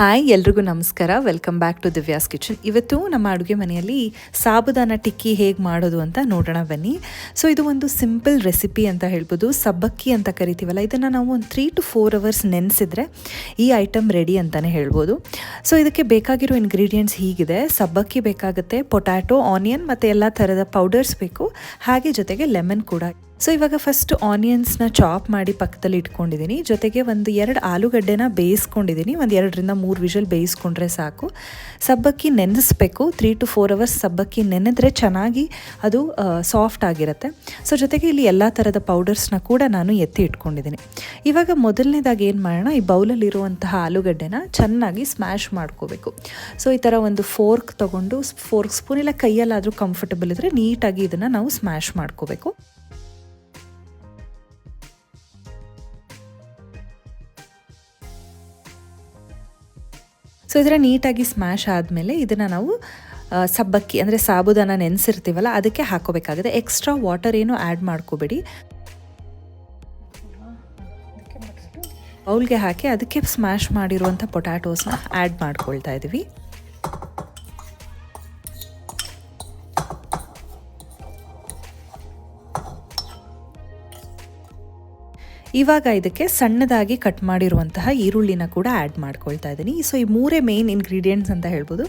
Hi ಎಲ್ರಿಗೂ ನಮಸ್ಕಾರ. Welcome back to Divya's kitchen. ಇವತ್ತು ನಮ್ಮ ಅಡುಗೆ ಮನೆಯಲ್ಲಿ ಸಾಬುದಾನ ಟಿಕ್ಕಿ ಹೇಗೆ ಮಾಡೋದು ಅಂತ ನೋಡೋಣ ಬನ್ನಿ. ಸೊ ಇದು ಒಂದು ಸಿಂಪಲ್ ರೆಸಿಪಿ ಅಂತ ಹೇಳ್ಬೋದು. ಸಬ್ಬಕ್ಕಿ ಅಂತ ಕರಿತೀವಲ್ಲ, ಇದನ್ನು ನಾವು ಒಂದು 3 to 4 ಅವರ್ಸ್ ನೆನೆಸಿದ್ರೆ ಈ ಐಟಮ್ ರೆಡಿ ಅಂತಲೇ ಹೇಳ್ಬೋದು. ಸೊ ಇದಕ್ಕೆ ಬೇಕಾಗಿರೋ ಇಂಗ್ರೀಡಿಯೆಂಟ್ಸ್ ಹೀಗಿದೆ. ಸಬ್ಬಕ್ಕಿ ಬೇಕಾಗುತ್ತೆ, ಪೊಟ್ಯಾಟೊ, ಆನಿಯನ್ ಮತ್ತು ಎಲ್ಲ ಥರದ ಪೌಡರ್ಸ್ ಬೇಕು, ಹಾಗೆ ಜೊತೆಗೆ ಲೆಮನ್ ಕೂಡ. ಸೊ ಇವಾಗ ಫಸ್ಟ್ ಆನಿಯನ್ಸ್ನ ಚಾಪ್ ಮಾಡಿ ಪಕ್ಕದಲ್ಲಿ ಇಟ್ಕೊಂಡಿದ್ದೀನಿ. ಜೊತೆಗೆ ಒಂದು 2 ಆಲೂಗಡ್ಡೆನ ಬೇಯಿಸ್ಕೊಂಡಿದ್ದೀನಿ. ಒಂದು 2ರಿಂದ 3 ವಿಷಲ್ ಬೇಯಿಸ್ಕೊಂಡ್ರೆ ಸಾಕು. ಸಬ್ಬಕ್ಕಿ ನೆನೆಸ್ಬೇಕು. 3 to 4 ಅವರ್ಸ್ ಸಬ್ಬಕ್ಕಿ ನೆನೆದ್ರೆ ಚೆನ್ನಾಗಿ ಅದು ಸಾಫ್ಟ್ ಆಗಿರುತ್ತೆ. ಸೊ ಜೊತೆಗೆ ಇಲ್ಲಿ ಎಲ್ಲ ಥರದ ಪೌಡರ್ಸ್ನ ಕೂಡ ನಾನು ಎತ್ತಿ ಇಟ್ಕೊಂಡಿದ್ದೀನಿ. ಇವಾಗ ಮೊದಲನೇದಾಗಿ ಏನು ಮಾಡೋಣ, ಈ ಬೌಲಲ್ಲಿರುವಂತಹ ಆಲೂಗಡ್ಡೆನ ಚೆನ್ನಾಗಿ ಸ್ಮ್ಯಾಶ್ ಮಾಡ್ಕೋಬೇಕು. ಸೊ ಈ ಥರ ಒಂದು ಫೋರ್ಕ್ ತೊಗೊಂಡು, ಫೋರ್ಕ್ ಸ್ಪೂನ್ ಇಲ್ಲ ಕೈಯಲ್ಲಾದರೂ ಕಂಫರ್ಟಬಲ್ ಇದ್ದರೆ ನೀಟಾಗಿ ಇದನ್ನು ನಾವು ಸ್ಮ್ಯಾಶ್ ಮಾಡ್ಕೋಬೇಕು. ಸೊ ಇದರ ನೀಟಾಗಿ ಸ್ಮ್ಯಾಶ್ ಆದಮೇಲೆ ಇದನ್ನು ನಾವು ಸಬ್ಬಕ್ಕಿ ಅಂದರೆ ಸಾಬುದಾನ ನೆನೆಸಿರ್ತೀವಲ್ಲ ಅದಕ್ಕೆ ಹಾಕೋಬೇಕಾಗುತ್ತೆ. ಎಕ್ಸ್ಟ್ರಾ ವಾಟರ್ ಏನು ಆ್ಯಡ್ ಮಾಡ್ಕೋಬೇಡಿ. ಬೌಲ್ಗೆ ಹಾಕಿ ಅದಕ್ಕೆ ಸ್ಮ್ಯಾಶ್ ಮಾಡಿರುವಂಥ ಪೊಟ್ಯಾಟೋಸ್ನ ಆ್ಯಡ್ ಮಾಡ್ಕೊಳ್ತಾ ಇದ್ದೀವಿ. ಇವಾಗ ಇದಕ್ಕೆ ಸಣ್ಣದಾಗಿ ಕಟ್ ಮಾಡಿರುವಂತಹ ಈರುಳ್ಳಿನ ಕೂಡ ಆ್ಯಡ್ ಮಾಡ್ಕೊಳ್ತಾ ಇದ್ದೀನಿ. ಸೊ ಈ 3 ಮೇನ್ ಇಂಗ್ರೀಡಿಯೆಂಟ್ಸ್ ಅಂತ ಹೇಳ್ಬೋದು.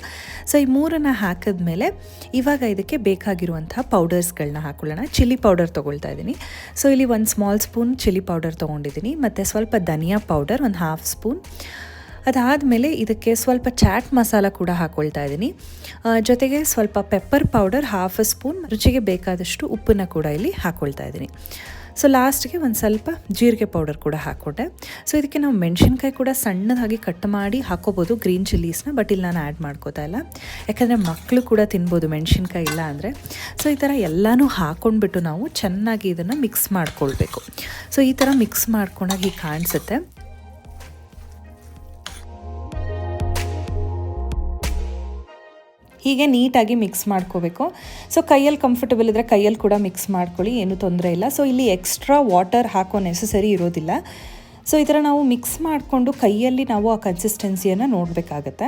ಸೊ ಈ 3ನ್ನು ಹಾಕಿದ್ಮೇಲೆ ಇವಾಗ ಇದಕ್ಕೆ ಬೇಕಾಗಿರುವಂತಹ ಪೌಡರ್ಸ್ಗಳನ್ನ ಹಾಕೊಳ್ಳೋಣ. ಚಿಲ್ಲಿ ಪೌಡರ್ ತೊಗೊಳ್ತಾ ಇದ್ದೀನಿ. ಸೊ ಇಲ್ಲಿ 1 ಸ್ಮಾಲ್ ಸ್ಪೂನ್ ಚಿಲ್ಲಿ ಪೌಡರ್ ತೊಗೊಂಡಿದ್ದೀನಿ, ಮತ್ತು ಸ್ವಲ್ಪ ಧನಿಯಾ ಪೌಡರ್ 1 ಹಾಫ್ ಸ್ಪೂನ್. ಅದಾದಮೇಲೆ ಇದಕ್ಕೆ ಸ್ವಲ್ಪ ಚಾಟ್ ಮಸಾಲ ಕೂಡ ಹಾಕ್ಕೊಳ್ತಾ ಇದ್ದೀನಿ. ಜೊತೆಗೆ ಸ್ವಲ್ಪ ಪೆಪ್ಪರ್ ಪೌಡರ್ 1/2 ಸ್ಪೂನ್, ರುಚಿಗೆ ಬೇಕಾದಷ್ಟು ಉಪ್ಪನ್ನು ಕೂಡ ಇಲ್ಲಿ ಹಾಕ್ಕೊಳ್ತಾ ಇದ್ದೀನಿ. ಸೊ ಲಾಸ್ಟ್ಗೆ ಒಂದು ಸ್ವಲ್ಪ ಜೀರಿಗೆ ಪೌಡರ್ ಕೂಡ ಹಾಕ್ಕೊಟ್ಟೆ. ಸೊ ಇದಕ್ಕೆ ನಾವು ಮೆಣಸಿನ್ಕಾಯಿ ಕೂಡ ಸಣ್ಣದಾಗಿ ಕಟ್ ಮಾಡಿ ಹಾಕೋಬೋದು, ಗ್ರೀನ್ ಚಿಲ್ಲೀಸ್ನ. ಬಟ್ ಇಲ್ಲಿ ನಾನು ಆ್ಯಡ್ ಮಾಡ್ಕೋತಾ ಇಲ್ಲ, ಯಾಕಂದರೆ ಮಕ್ಕಳು ಕೂಡ ತಿನ್ಬೋದು ಮೆಣಸಿನ್ಕಾಯಿ ಇಲ್ಲ ಅಂದರೆ. ಸೊ ಈ ಥರ ಎಲ್ಲನೂ ಹಾಕ್ಕೊಂಡ್ಬಿಟ್ಟು ನಾವು ಚೆನ್ನಾಗಿ ಇದನ್ನು ಮಿಕ್ಸ್ ಮಾಡ್ಕೊಳ್ಬೇಕು. ಸೊ ಈ ಥರ ಮಿಕ್ಸ್ ಮಾಡ್ಕೊಂಡಾಗ ಹೀಗೆ ಕಾಣಿಸುತ್ತೆ. ಹೀಗೆ ನೀಟಾಗಿ ಮಿಕ್ಸ್ ಮಾಡ್ಕೋಬೇಕು. ಸೊ ಕೈಯಲ್ಲಿ ಕಂಫರ್ಟಬಲ್ ಇದ್ದರೆ ಕೈಯಲ್ಲಿ ಕೂಡ ಮಿಕ್ಸ್ ಮಾಡ್ಕೊಳ್ಳಿ, ಏನೂ ತೊಂದರೆ ಇಲ್ಲ. ಸೊ ಇಲ್ಲಿ ಎಕ್ಸ್ಟ್ರಾ ವಾಟರ್ ಹಾಕೋ ನೆಸಸರಿ ಇರೋದಿಲ್ಲ. ಸೊ ಈ ಥರ ನಾವು ಮಿಕ್ಸ್ ಮಾಡಿಕೊಂಡು ಕೈಯಲ್ಲಿ ನಾವು ಆ ಕನ್ಸಿಸ್ಟೆನ್ಸಿಯನ್ನು ನೋಡಬೇಕಾಗತ್ತೆ.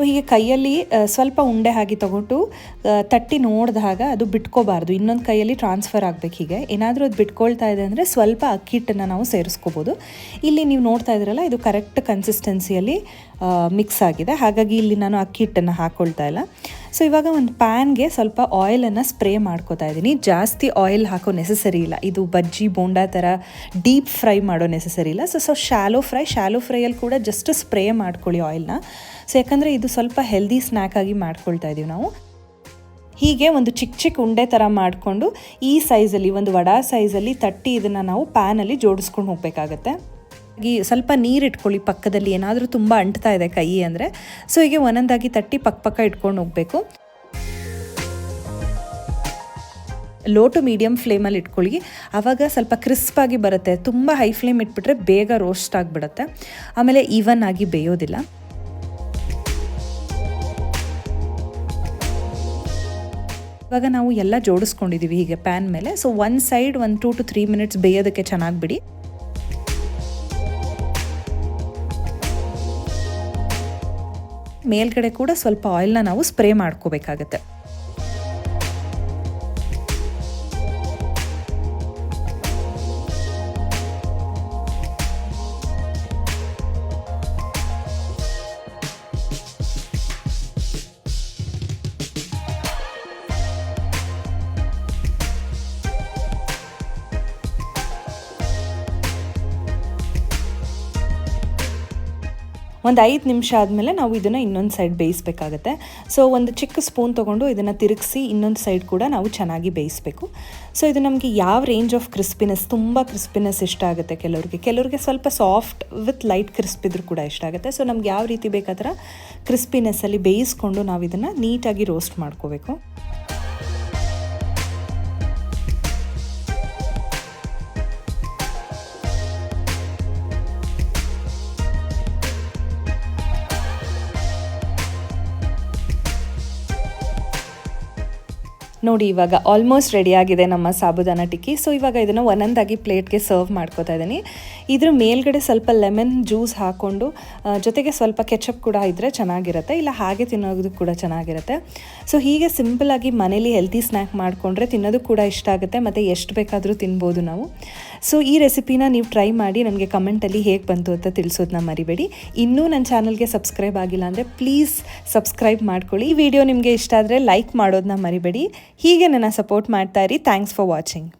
ಹೀಗೆ ಕೈಯಲ್ಲಿ ಸ್ವಲ್ಪ ಉಂಡೆ ಹಾಕಿ ತೊಗೊಂಡು ತಟ್ಟಿ ನೋಡಿದಾಗ ಅದು ಬಿಟ್ಕೋಬಾರ್ದು, ಇನ್ನೊಂದು ಕೈಯಲ್ಲಿ ಟ್ರಾನ್ಸ್ಫರ್ ಆಗಬೇಕು. ಹೀಗೆ ಏನಾದರೂ ಅದು ಬಿಟ್ಕೊಳ್ತಾ ಇದೆ ಅಂದರೆ ಸ್ವಲ್ಪ ಅಕ್ಕಿ ಹಿಟ್ಟನ್ನು ನಾವು ಸೇರಿಸ್ಕೋಬೋದು. ಇಲ್ಲಿ ನೀವು ನೋಡ್ತಾ ಇದ್ದೀರಲ್ಲ, ಇದು ಕರೆಕ್ಟ್ ಕನ್ಸಿಸ್ಟೆನ್ಸಿಯಲ್ಲಿ ಮಿಕ್ಸ್ ಆಗಿದೆ, ಹಾಗಾಗಿ ಇಲ್ಲಿ ನಾನು ಅಕ್ಕಿ ಹಿಟ್ಟನ್ನು ಹಾಕ್ಕೊಳ್ತಾ ಇಲ್ಲ. ಸೊ ಇವಾಗ ಒಂದು ಪ್ಯಾನ್ಗೆ ಸ್ವಲ್ಪ ಆಯಿಲನ್ನು ಸ್ಪ್ರೇ ಮಾಡ್ಕೋತಾ ಇದ್ದೀನಿ. ಜಾಸ್ತಿ ಆಯಿಲ್ ಹಾಕೋ ನೆಸಸರಿ ಇಲ್ಲ, ಇದು ಬಜ್ಜಿ ಬೋಂಡಾ ಥರ ಡೀಪ್ ಫ್ರೈ ಮಾಡೋ ನೆಸಸರಿ ಇಲ್ಲ. ಸೊ ಶಾಲೋ ಫ್ರೈಯಲ್ಲಿ ಕೂಡ ಜಸ್ಟ್ ಸ್ಪ್ರೇ ಮಾಡ್ಕೊಳ್ಳಿ ಆಯಿಲ್ನ. ಸೊ ಯಾಕಂದರೆ ಇದು ಸ್ವಲ್ಪ ಹೆಲ್ದಿ ಸ್ನ್ಯಾಕ್ ಆಗಿ ಮಾಡ್ಕೊಳ್ತಾ ಇದ್ದೀವಿ ನಾವು. ಹೀಗೆ ಒಂದು ಚಿಕ್ಕ ಉಂಡೆ ಥರ ಮಾಡಿಕೊಂಡು ಈ ಸೈಜಲ್ಲಿ, ಒಂದು ವಡಾ ಸೈಜಲ್ಲಿ ತಟ್ಟಿ ಇದನ್ನು ನಾವು ಪ್ಯಾನಲ್ಲಿ ಜೋಡಿಸ್ಕೊಂಡು ಹೋಗಬೇಕಾಗತ್ತೆ. ಸ್ವಲ್ಪ ನೀರು ಇಟ್ಕೊಳ್ಳಿ ಪಕ್ಕದಲ್ಲಿ, ಏನಾದರೂ ತುಂಬ ಅಂಟ್ತಾ ಇದೆ ಕೈ ಅಂದರೆ. ಸೊ ಹೀಗೆ ಒಂದೊಂದಾಗಿ ತಟ್ಟಿ ಪಕ್ಕ ಇಟ್ಕೊಂಡು ಹೋಗಬೇಕು. ಲೋ ಟು ಮೀಡಿಯಮ್ ಫ್ಲೇಮಲ್ಲಿ ಇಟ್ಕೊಳ್ಳಿ, ಆವಾಗ ಸ್ವಲ್ಪ ಕ್ರಿಸ್ಪಾಗಿ ಬರುತ್ತೆ. ತುಂಬ ಹೈ ಫ್ಲೇಮ್ ಇಟ್ಬಿಟ್ರೆ ಬೇಗ ರೋಸ್ಟ್ ಆಗಿಬಿಡುತ್ತೆ, ಆಮೇಲೆ ಈವನ್ ಆಗಿ ಬೇಯೋದಿಲ್ಲ. ಇವಾಗ ನಾವು ಎಲ್ಲ ಜೋಡಿಸ್ಕೊಂಡಿದ್ದೀವಿ ಹೀಗೆ ಪ್ಯಾನ್ ಮೇಲೆ. ಸೊ ಒಂದು ಸೈಡ್ ಒಂದು 2 to 3 ಮಿನಿಟ್ಸ್ ಬೇಯೋದಕ್ಕೆ ಚೆನ್ನಾಗಿ ಬಿಡಿ. ಮೇಲ್ಗಡೆ ಕೂಡ ಸ್ವಲ್ಪ ಆಯಿಲ್ನ ನಾವು ಸ್ಪ್ರೇ ಮಾಡ್ಕೋಬೇಕಾಗತ್ತೆ. ಒಂದು 5 ನಿಮಿಷ ಆದಮೇಲೆ ನಾವು ಇದನ್ನು ಇನ್ನೊಂದು ಸೈಡ್ ಬೇಯಿಸಬೇಕಾಗತ್ತೆ. ಸೊ ಒಂದು ಚಿಕ್ಕ ಸ್ಪೂನ್ ತೊಗೊಂಡು ಇದನ್ನು ತಿರುಗಿಸಿ ಇನ್ನೊಂದು ಸೈಡ್ ಕೂಡ ನಾವು ಚೆನ್ನಾಗಿ ಬೇಯಿಸಬೇಕು. ಸೊ ಇದು ನಮಗೆ ಯಾವ ರೇಂಜ್ ಆಫ್ ಕ್ರಿಸ್ಪಿನೆಸ್, ತುಂಬ ಕ್ರಿಸ್ಪಿನೆಸ್ ಇಷ್ಟ ಆಗುತ್ತೆ ಕೆಲವ್ರಿಗೆ ಸ್ವಲ್ಪ ಸಾಫ್ಟ್ ವಿತ್ ಲೈಟ್ ಕ್ರಿಸ್ಪ್ ಇದ್ರೂ ಕೂಡ ಇಷ್ಟ ಆಗುತ್ತೆ. ಸೊ ನಮ್ಗೆ ಯಾವ ರೀತಿ ಬೇಕಾದ್ರೆ ಕ್ರಿಸ್ಪಿನೆಸ್ಸಲ್ಲಿ ಬೇಯಿಸ್ಕೊಂಡು ನಾವು ಇದನ್ನು ನೀಟಾಗಿ ರೋಸ್ಟ್ ಮಾಡ್ಕೋಬೇಕು. ನೋಡಿ ಇವಾಗ ಆಲ್ಮೋಸ್ಟ್ ರೆಡಿಯಾಗಿದೆ ನಮ್ಮ ಸಾಬುದಾನ ಟಿಕ್ಕಿ. ಸೊ ಇವಾಗ ಇದನ್ನು ಒಂದೊಂದಾಗಿ ಪ್ಲೇಟ್ಗೆ ಸರ್ವ್ ಮಾಡ್ಕೋತಾ ಇದ್ದೀನಿ. ಇದ್ರ ಮೇಲ್ಗಡೆ ಸ್ವಲ್ಪ ಲೆಮನ್ ಜ್ಯೂಸ್ ಹಾಕ್ಕೊಂಡು ಜೊತೆಗೆ ಸ್ವಲ್ಪ ಕೆಚಪ್ ಕೂಡ ಇದ್ದರೆ ಚೆನ್ನಾಗಿರುತ್ತೆ, ಇಲ್ಲ ಹಾಗೆ ತಿನ್ನೋದು ಕೂಡ ಚೆನ್ನಾಗಿರುತ್ತೆ. ಸೊ ಹೀಗೆ ಸಿಂಪಲಾಗಿ ಮನೇಲಿ ಹೆಲ್ತಿ ಸ್ನ್ಯಾಕ್ ಮಾಡಿಕೊಂಡ್ರೆ ತಿನ್ನೋದು ಕೂಡ ಇಷ್ಟ ಆಗುತ್ತೆ ಮತ್ತು ಎಷ್ಟು ಬೇಕಾದರೂ ತಿನ್ಬೋದು ನಾವು. ಸೊ ಈ ರೆಸಿಪಿನ ನೀವು ಟ್ರೈ ಮಾಡಿ ನನಗೆ ಕಮೆಂಟಲ್ಲಿ ಹೇಗೆ ಬಂತು ಅಂತ ತಿಳಿಸೋದನ್ನ ಮರಿಬೇಡಿ. ಇನ್ನೂ ನನ್ನ ಚಾನಲ್ಗೆ ಸಬ್ಸ್ಕ್ರೈಬ್ ಆಗಿಲ್ಲ ಅಂದರೆ ಪ್ಲೀಸ್ ಸಬ್ಸ್ಕ್ರೈಬ್ ಮಾಡ್ಕೊಳ್ಳಿ. ಈ ವಿಡಿಯೋ ನಿಮಗೆ ಇಷ್ಟ ಆದರೆ ಲೈಕ್ ಮಾಡೋದನ್ನ ಮರಿಬೇಡಿ. ಹೀಗೆ ನನ್ನ ಸಪೋರ್ಟ್ ಮಾಡ್ತಾ ಇರಿ. Thanks for watching.